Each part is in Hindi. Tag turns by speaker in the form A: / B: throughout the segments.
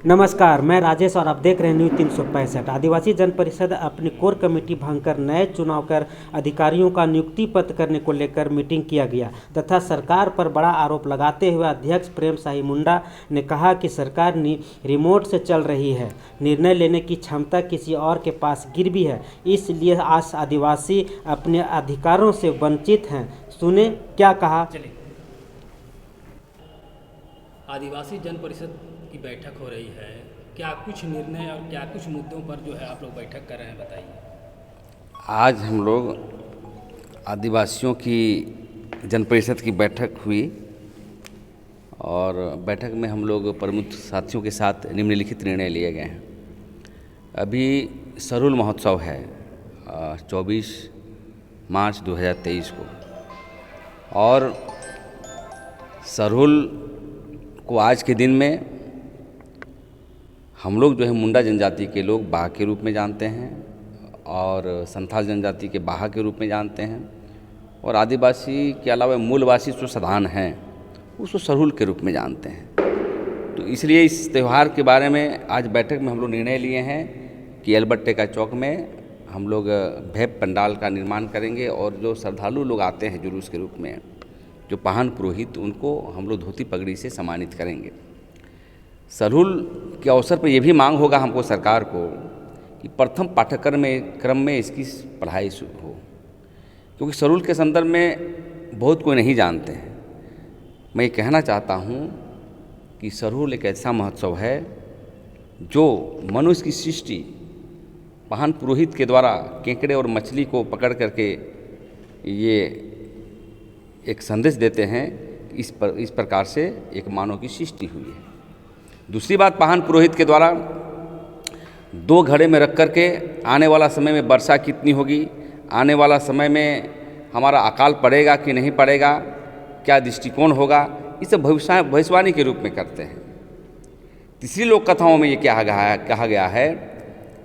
A: नमस्कार, मैं राजेश और आप देख रहे हैं न्यूज़ 365। आदिवासी जन परिषद अपनी कोर कमेटी भंग कर नए चुनाव कर अधिकारियों का नियुक्ति पत्र करने को लेकर मीटिंग किया गया तथा सरकार पर बड़ा आरोप लगाते हुए अध्यक्ष प्रेम साही मुंडा ने कहा कि सरकार रिमोट से चल रही है, निर्णय लेने की क्षमता किसी और के पास गिरवी है, इसलिए आज आदिवासी अपने अधिकारों से वंचित हैं। सुने क्या कहा।
B: आदिवासी जन परिषद की बैठक हो रही है, क्या कुछ निर्णय और क्या कुछ मुद्दों पर जो है आप लोग बैठक कर रहे हैं, बताइए।
C: आज हम लोग आदिवासियों की जन परिषद की बैठक हुई और बैठक में हम लोग प्रमुख साथियों के साथ निम्नलिखित निर्णय लिए गए हैं। अभी सरूल महोत्सव है 24 मार्च 2023 को, और सरूल को आज के दिन में हम लोग जो है मुंडा जनजाति के लोग बाह के रूप में जानते हैं और संथाल जनजाति के बाहा के रूप में जानते हैं, और आदिवासी के अलावा मूलवासी जो सधान हैं उसको सरूल के रूप में जानते हैं। तो इसलिए इस त्यौहार के बारे में आज बैठक में हम लोग निर्णय लिए हैं कि एल्बर्ट टेका चौक में हम लोग भव्य पंडाल का निर्माण करेंगे, और जो श्रद्धालु लोग आते हैं जुलूस के रूप में, जो पाहन पुरोहित, उनको हम लोग धोती पगड़ी से सम्मानित करेंगे। सरूल के अवसर पर यह भी मांग होगा हमको सरकार को कि प्रथम पाठ्यक्रम में इसकी पढ़ाई हो, क्योंकि सरूल के संदर्भ में बहुत कोई नहीं जानते हैं। मैं ये कहना चाहता हूँ कि सरूल एक ऐसा महोत्सव है जो मनुष्य की सृष्टि पाहन पुरोहित के द्वारा केकड़े और मछली को पकड़ करके ये एक संदेश देते हैं कि इस प्रकार से एक मानव की सृष्टि हुई है। दूसरी बात, पाहन पुरोहित के द्वारा 2 घड़े में रख करके आने वाला समय में वर्षा कितनी होगी, आने वाला समय में हमारा अकाल पड़ेगा कि नहीं पड़ेगा, क्या दृष्टिकोण होगा, इसे भविष्यवाणी के रूप में करते हैं। तीसरी लोक कथाओं में ये कहा गया है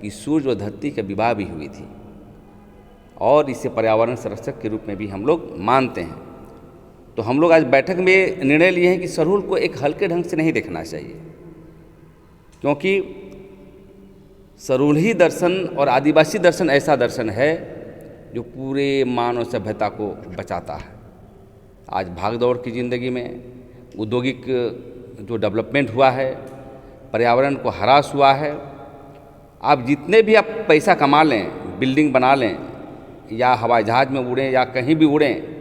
C: कि सूर्य और धरती का विवाह भी हुई थी, और इसे पर्यावरण संरक्षक के रूप में भी हम लोग मानते हैं। तो हम लोग आज बैठक में निर्णय लिए हैं कि सरूल को एक हल्के ढंग से नहीं देखना चाहिए, क्योंकि सरूली दर्शन और आदिवासी दर्शन ऐसा दर्शन है जो पूरे मानव सभ्यता को बचाता है। आज भागदौड़ की ज़िंदगी में औद्योगिक जो डेवलपमेंट हुआ है, पर्यावरण को ह्रास हुआ है। आप जितने भी आप पैसा कमा लें, बिल्डिंग बना लें, या हवाई जहाज़ में उड़ें या कहीं भी उड़ें,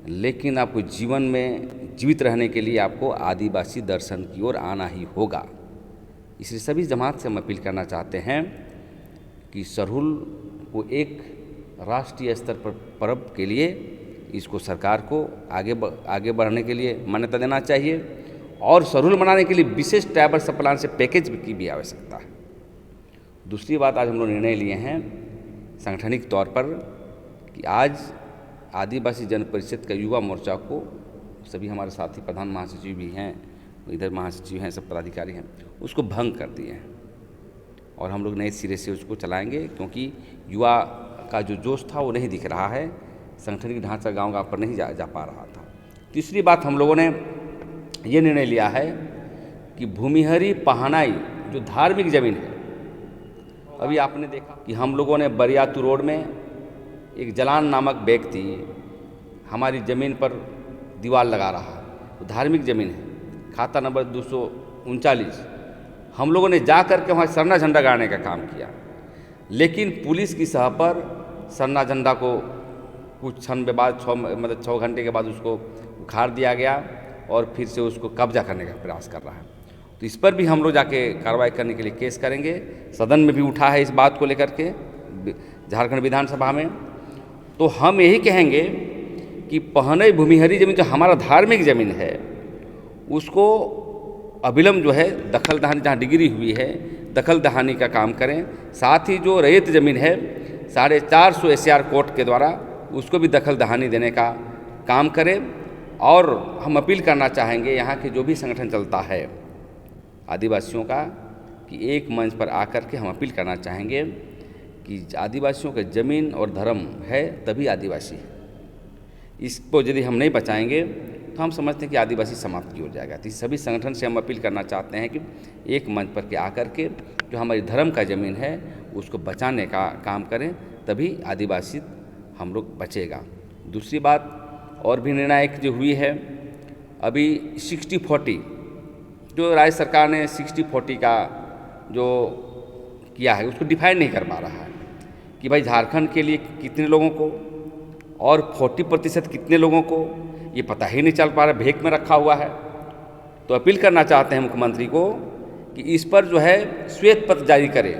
C: लेकिन आपको जीवन में जीवित रहने के लिए आपको आदिवासी दर्शन की ओर आना ही होगा। इसलिए सभी जमात से हम अपील करना चाहते हैं कि सरूल को एक राष्ट्रीय स्तर पर पर्व के लिए इसको सरकार को आगे बढ़ने के लिए मान्यता देना चाहिए, और सरूल मनाने के लिए विशेष ट्रैवल प्लान से पैकेज की भी आवश्यकता है। दूसरी बात, आज हम लोग निर्णय लिए हैं सांगठनिक तौर पर कि आज आदिवासी जन परिषद का युवा मोर्चा को सभी हमारे साथी प्रधान महासचिव भी हैं, इधर महासचिव हैं, सब पदाधिकारी हैं, उसको भंग कर दिए हैं, और हम लोग नए सिरे से उसको चलाएंगे, क्योंकि युवा का जो जोश था वो नहीं दिख रहा है, संगठनिक ढांचा गांव पर नहीं जा पा रहा था। तीसरी बात, हम लोगों ने ये निर्णय लिया है कि भूमिहरी पहानाई जो धार्मिक जमीन है, अभी आपने देखा कि हम लोगों ने बरियातू रोड में एक जलान नामक व्यक्ति हमारी ज़मीन पर दीवार लगा रहा है, वो धार्मिक ज़मीन है, खाता नंबर 239। हम लोगों ने जा कर के वहाँ सरना झंडा गाड़ने का काम किया, लेकिन पुलिस की सह पर सरना झंडा को कुछ क्षण के बाद 6 घंटे के बाद उसको उखाड़ दिया गया, और फिर से उसको कब्जा करने का प्रयास कर रहा है। तो इस पर भी हम लोग जाके कार्रवाई करने के लिए केस करेंगे। सदन में भी उठा है इस बात को लेकर के, झारखंड विधानसभा में। तो हम यही कहेंगे कि पहनई भूमिहरी जमीन जो हमारा धार्मिक ज़मीन है, उसको अविलंब जो है दखल दहानी, जहाँ डिग्री हुई है, दखल दहानी का काम करें। साथ ही जो रैयत ज़मीन है 450 SAR कोर्ट के द्वारा उसको भी दखल दहानी देने का काम करें। और हम अपील करना चाहेंगे यहाँ के जो भी संगठन चलता है आदिवासियों का, कि एक मंच पर आकर के हम अपील करना चाहेंगे कि आदिवासियों के ज़मीन और धर्म है तभी आदिवासी है। इसको यदि हम नहीं बचाएंगे तो हम समझते हैं कि आदिवासी समाप्त की ओर जाएगा। तो इस सभी संगठन से हम अपील करना चाहते हैं कि एक मंच पर के आकर के जो हमारी धर्म का ज़मीन है उसको बचाने का काम करें, तभी आदिवासी हम लोग बचेगा। दूसरी बात और भी निर्णायक जो हुई है, अभी 60-40 जो राज्य सरकार ने 60-40 का जो किया है उसको डिफाइन नहीं कर पा रहा है कि भाई झारखंड के लिए कितने लोगों को और 40% कितने लोगों को, ये पता ही नहीं चल पा रहा, भेक में रखा हुआ है। तो अपील करना चाहते हैं मुख्यमंत्री को कि इस पर जो है श्वेत पत्र जारी करे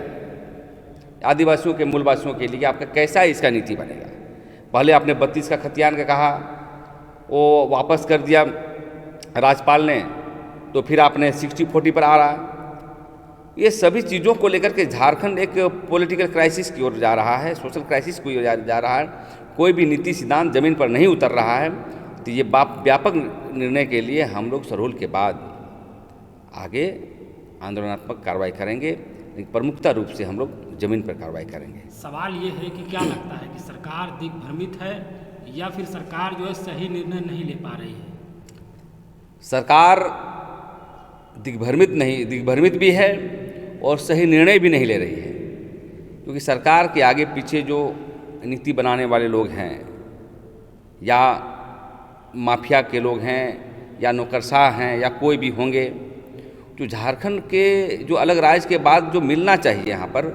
C: आदिवासियों के, मूलवासियों के लिए, आपका कैसा इसका नीति बनेगा। पहले आपने 32 का खतियान का कहा, वो वापस कर दिया राज्यपाल ने, तो फिर आपने 60-40 पर आ रहा है। ये सभी चीज़ों को लेकर के झारखंड एक पॉलिटिकल क्राइसिस की ओर जा रहा है, सोशल क्राइसिस की ओर जा रहा है। कोई भी नीति सिद्धांत ज़मीन पर नहीं उतर रहा है। तो ये व्यापक निर्णय के लिए हम लोग सरहुल के बाद आगे आंदोलनात्मक कार्रवाई करेंगे, लेकिन प्रमुखता रूप से हम लोग ज़मीन पर कार्रवाई करेंगे।
B: सवाल ये है कि क्या लगता है कि सरकार दिग्भ्रमित है या फिर सरकार जो है सही निर्णय नहीं ले पा रही है?
C: सरकार दिग्भ्रमित भी है और सही निर्णय भी नहीं ले रही है, क्योंकि सरकार के आगे पीछे जो नीति बनाने वाले लोग हैं या माफिया के लोग हैं या नौकरशाह हैं या कोई भी होंगे, जो झारखंड के जो अलग राज्य के बाद जो मिलना चाहिए यहाँ पर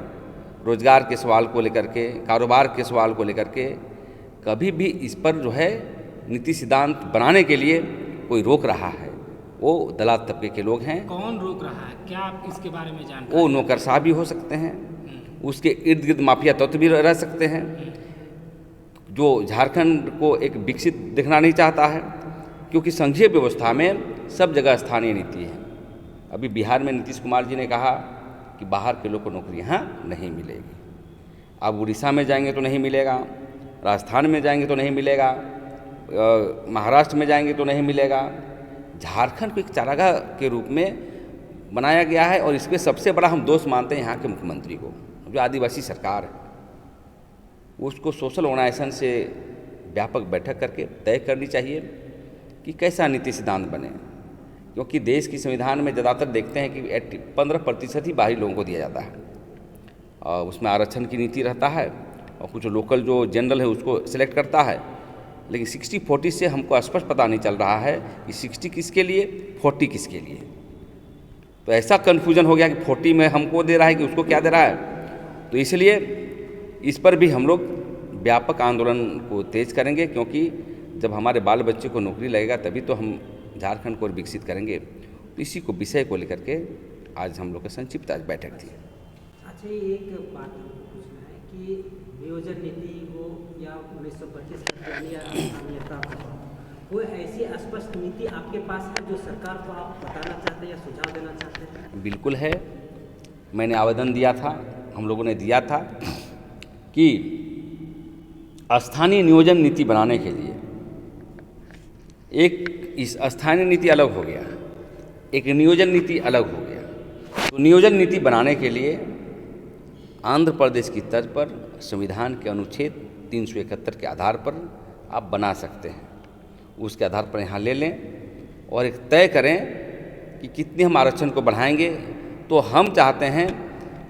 C: रोजगार के सवाल को लेकर के, कारोबार के सवाल को लेकर के, कभी भी इस पर जो है नीति सिद्धांत बनाने के लिए कोई रोक रहा है, वो दलाल तबके के लोग हैं।
B: कौन रोक रहा है, क्या आप इसके बारे में जानते
C: वो नौकरशाह भी हो सकते हैं, उसके इर्द गिर्द माफिया तत्व भी रह सकते हैं, जो झारखंड को एक विकसित दिखना नहीं चाहता है, क्योंकि संघीय व्यवस्था में सब जगह स्थानीय नीति है। अभी बिहार में नीतीश कुमार जी ने कहा कि बाहर के लोग को नौकरी यहाँ नहीं मिलेगी। अब उड़ीसा में जाएंगे तो नहीं मिलेगा, राजस्थान में जाएंगे तो नहीं मिलेगा, महाराष्ट्र में जाएंगे तो नहीं मिलेगा। झारखंड को एक चारागाह के रूप में बनाया गया है, और इसमें सबसे बड़ा हम दोष मानते हैं यहाँ के मुख्यमंत्री को, जो आदिवासी सरकार है। उसको सोशल ऑर्गेनाइजेशन से व्यापक बैठक करके तय करनी चाहिए कि कैसा नीति सिद्धांत बने, क्योंकि देश की संविधान में ज़्यादातर देखते हैं कि 15% ही बाहरी लोगों को दिया जाता है, और उसमें आरक्षण की नीति रहता है, और कुछ लोकल जो जनरल है उसको सिलेक्ट करता है। लेकिन 60-40 से हमको स्पष्ट पता नहीं चल रहा है कि 60 किसके लिए, 40 किसके लिए। तो ऐसा कन्फ्यूजन हो गया कि 40 में हमको दे रहा है कि उसको क्या दे रहा है। तो इसलिए इस पर भी हम लोग व्यापक आंदोलन को तेज करेंगे, क्योंकि जब हमारे बाल बच्चे को नौकरी लगेगा तभी तो हम झारखंड को विकसित करेंगे। तो इसी को विषय को लेकर के आज हम लोग का संक्षिप्त आज बैठक थी।
A: अच्छा, एक बात पूछना है कि नियोजन नीति हो या 1925 या स्थानीयता हो, कोई ऐसी स्पष्ट नीति आपके पास है जो सरकार को आप बताना चाहते हैं या सुझाव देना चाहते हैं? बिल्कुल है। मैंने आवेदन दिया था, हम लोगों ने दिया था कि स्थानीय नियोजन नीति बनाने के लिए एक इस स्थानीय नीति अलग हो गया, एक नियोजन नीति अलग हो गया। तो नियोजन नीति बनाने के लिए आंध्र प्रदेश की तर्ज पर संविधान के अनुच्छेद 371 के आधार पर आप बना सकते हैं। उसके आधार पर यहाँ ले लें और एक तय करें कि कितने हम आरक्षण को बढ़ाएंगे। तो हम चाहते हैं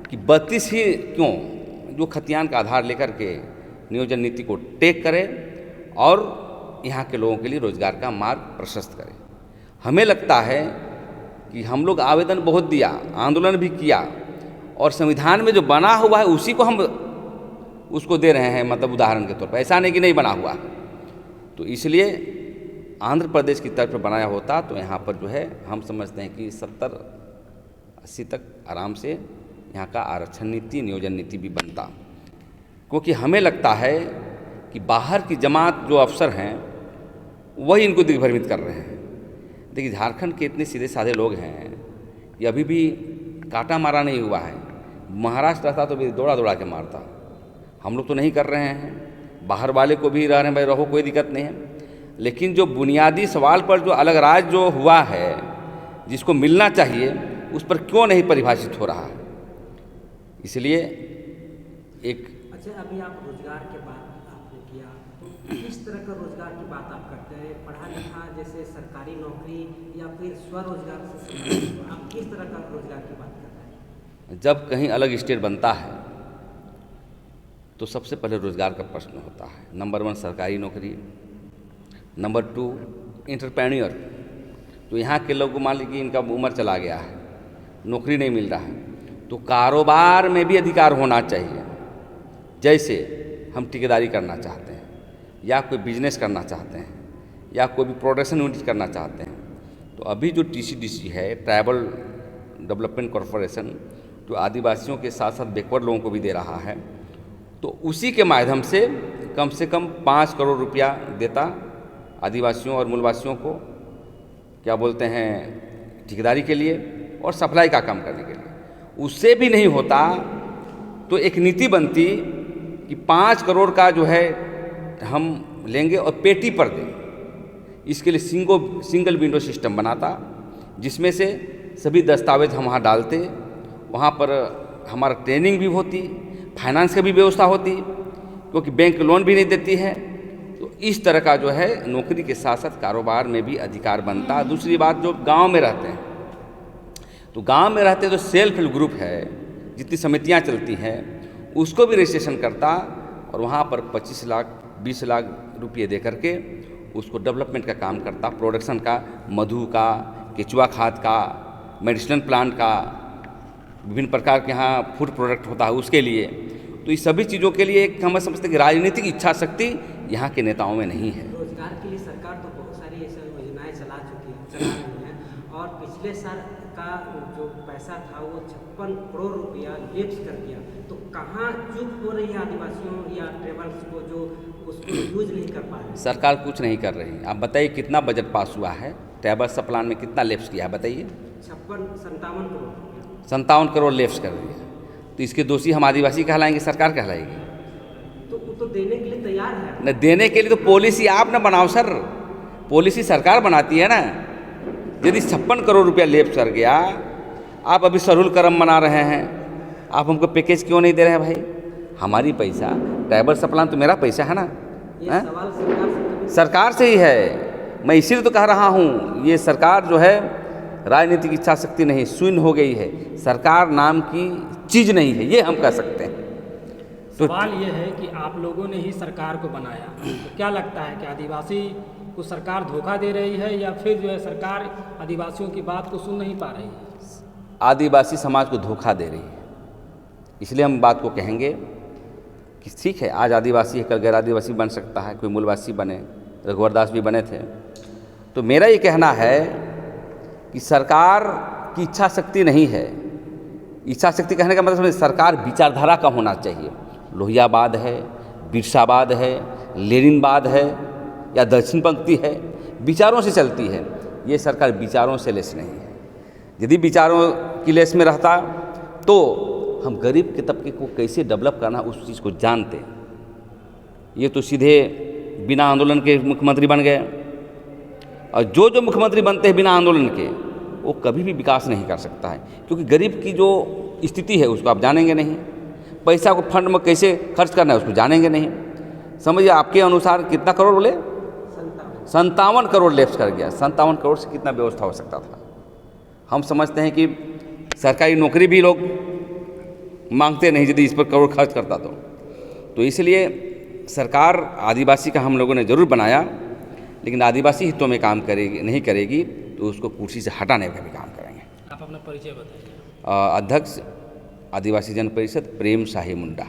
A: कि 32 ही क्यों, जो खतियान का आधार लेकर के नियोजन नीति को टेक करें और यहाँ के लोगों के लिए रोजगार का मार्ग प्रशस्त करें। हमें लगता है कि हम लोग आवेदन बहुत दिया, आंदोलन भी किया, और संविधान में जो बना हुआ है उसी को हम उसको दे रहे हैं, मतलब उदाहरण के तौर पर, ऐसा नहीं कि नहीं बना हुआ। तो इसलिए आंध्र प्रदेश की तरफ बनाया होता तो यहाँ पर जो है हम समझते हैं कि 70-80 तक आराम से यहाँ का आरक्षण नीति, नियोजन नीति भी बनता। क्योंकि हमें लगता है कि बाहर की जमात जो अफसर हैं वही इनको दिग्भ्रमित कर रहे हैं। देखिए, झारखंड के इतने सीधे साधे लोग हैं, ये अभी भी काटा मारा नहीं हुआ है। महाराष्ट्र रहता तो भी दौड़ा दौड़ा के मारता। हम लोग तो नहीं कर रहे हैं, बाहर वाले को भी रह रहे हैं, भाई रहो, कोई दिक्कत नहीं है। लेकिन जो बुनियादी सवाल पर जो अलग राज्य जो हुआ है, जिसको मिलना चाहिए, उस पर क्यों नहीं परिभाषित हो रहा है। इसलिए एक अच्छा, अभी आप रोजगार के बात आपने किया, तो किस तरह का रोजगार की बात आप करते हैं? पढ़ा लिखा जैसे सरकारी नौकरी या फिर स्वरोजगार से संबंधित? आप किस तरह का रोजगार की बात कर रहे हैं?
C: जब कहीं अलग स्टेट बनता है तो सबसे पहले रोज़गार का प्रश्न होता है। नंबर 1 सरकारी नौकरी, नंबर 2 एंटरप्रेन्योर। तो यहाँ के लोग मान लीजिए इनका उम्र चला गया है, नौकरी नहीं मिल रहा है, तो कारोबार में भी अधिकार होना चाहिए। जैसे हम ठेकेदारी करना चाहते हैं या कोई बिजनेस करना चाहते हैं या कोई भी प्रोडक्शन यूनिट करना चाहते हैं, तो अभी जो TCDC है, ट्राइबल डेवलपमेंट कॉरपोरेशन, जो आदिवासियों के साथ साथ बैकवर्ड लोगों को भी दे रहा है, तो उसी के माध्यम से कम 5 करोड़ रुपया देता आदिवासियों और मूलवासियों को, क्या बोलते हैं, ठेकेदारी के लिए और सप्लाई का काम करने के लिए। उससे भी नहीं होता तो एक नीति बनती कि 5 करोड़ का जो है हम लेंगे और पेटी पर दें। इसके लिए सिंगल विंडो सिस्टम बनाता, जिसमें से सभी दस्तावेज हम वहाँ डालते, वहाँ पर हमारा ट्रेनिंग भी होती, फाइनेंस की भी व्यवस्था होती, क्योंकि बैंक लोन भी नहीं देती है। तो इस तरह का जो है नौकरी के साथ साथ कारोबार में भी अधिकार बनता। दूसरी बात, जो गांव में रहते हैं, तो गांव में रहते जो सेल्फ हेल्प ग्रुप है, जितनी समितियां चलती हैं, उसको भी रजिस्ट्रेशन करता और वहाँ पर 25 लाख 20 लाख रुपये दे करके उसको डेवलपमेंट का काम करता, प्रोडक्शन का, मधु का, केचुआ खाद का, मेडिसिनल प्लांट का, विभिन्न प्रकार के यहाँ फूड प्रोडक्ट होता है उसके लिए। तो इस सभी चीज़ों के लिए एक हम समझते हैं कि राजनीतिक इच्छा शक्ति यहाँ के नेताओं में नहीं है।
A: रोजगार के लिए सरकार तो बहुत सारी ऐसी योजनाएं चला रही है और पिछले साल का जो पैसा था वो 56 करोड़ रुपया लेप्स कर दिया। तो कहाँ चूक हो रही है आदिवासियों या ट्रेवल्स को जो उसको यूज नहीं कर पा रहे?
C: सरकार कुछ नहीं कर रही। आप बताइए कितना बजट पास हुआ है, ट्रेवल्स प्लान में कितना लेप्स किया है बताइए? 57 करोड़ लेप्स कर दिया। तो इसके दोषी हम आदिवासी कहलाएंगे, सरकार कहलाएगी?
A: तो वो तो देने के लिए तैयार है।
C: न देने के लिए तो पॉलिसी आप न बनाओ सर, पॉलिसी सरकार बनाती है ना। यदि 56 करोड़ रुपया लेप्स कर गया, आप अभी सरुल करम मना रहे हैं, आप हमको पैकेज क्यों नहीं दे रहे हैं भाई? हमारी पैसा, ट्राइबल प्लान तो मेरा पैसा है ना।
A: ये सवाल
C: सरकार से ही है। मैं इसीलिए तो कह रहा हूँ, ये सरकार जो है राजनीतिक इच्छा शक्ति नहीं, शून्य हो गई है। सरकार नाम की चीज़ नहीं है, ये हम कह सकते हैं।
B: तो सवाल ये है कि आप लोगों ने ही सरकार को बनाया, तो क्या लगता है कि आदिवासी को सरकार धोखा दे रही है या फिर जो है सरकार आदिवासियों की बात को सुन नहीं पा रही है?
C: आदिवासी समाज को धोखा दे रही है। इसलिए हम बात को कहेंगे कि ठीक है, आज आदिवासी है, कल गैर आदिवासी बन सकता है, कोई मूलवासी बने, रघुवर दास भी बने थे। तो मेरा ये कहना है कि सरकार की इच्छा शक्ति नहीं है। इच्छा शक्ति कहने का मतलब सरकार विचारधारा का होना चाहिए। लोहियावाद है, बिरसावाद है, लेनिनवाद है या दक्षिण पंक्ति है, विचारों से चलती है। ये सरकार विचारों से लेस नहीं है। यदि विचारों की लेस में रहता तो हम गरीब के तबके को कैसे डेवलप करना उस चीज़ को जानते। ये तो सीधे बिना आंदोलन के मुख्यमंत्री बन गए, और जो मुख्यमंत्री बनते हैं बिना आंदोलन के, वो कभी भी विकास नहीं कर सकता है, क्योंकि गरीब की जो स्थिति है उसको आप जानेंगे नहीं, पैसा को फंड में कैसे खर्च करना है उसको जानेंगे नहीं। समझिए आपके अनुसार कितना करोड़ बोले? 57 करोड़ लेप्स कर गया। 57 करोड़ से कितना व्यवस्था हो सकता था? हम समझते हैं कि सरकारी नौकरी भी लोग मांगते नहीं यदि इस पर करोड़ खर्च करता तो इसलिए सरकार आदिवासी का हम लोगों ने ज़रूर बनाया, लेकिन आदिवासी हितों में काम करेगी नहीं करेगी तो उसको कुर्सी से हटाने का भी काम करेंगे।
B: आप अपना परिचय बताइए।
C: अध्यक्ष आदिवासी जन परिषद प्रेम शाही मुंडा।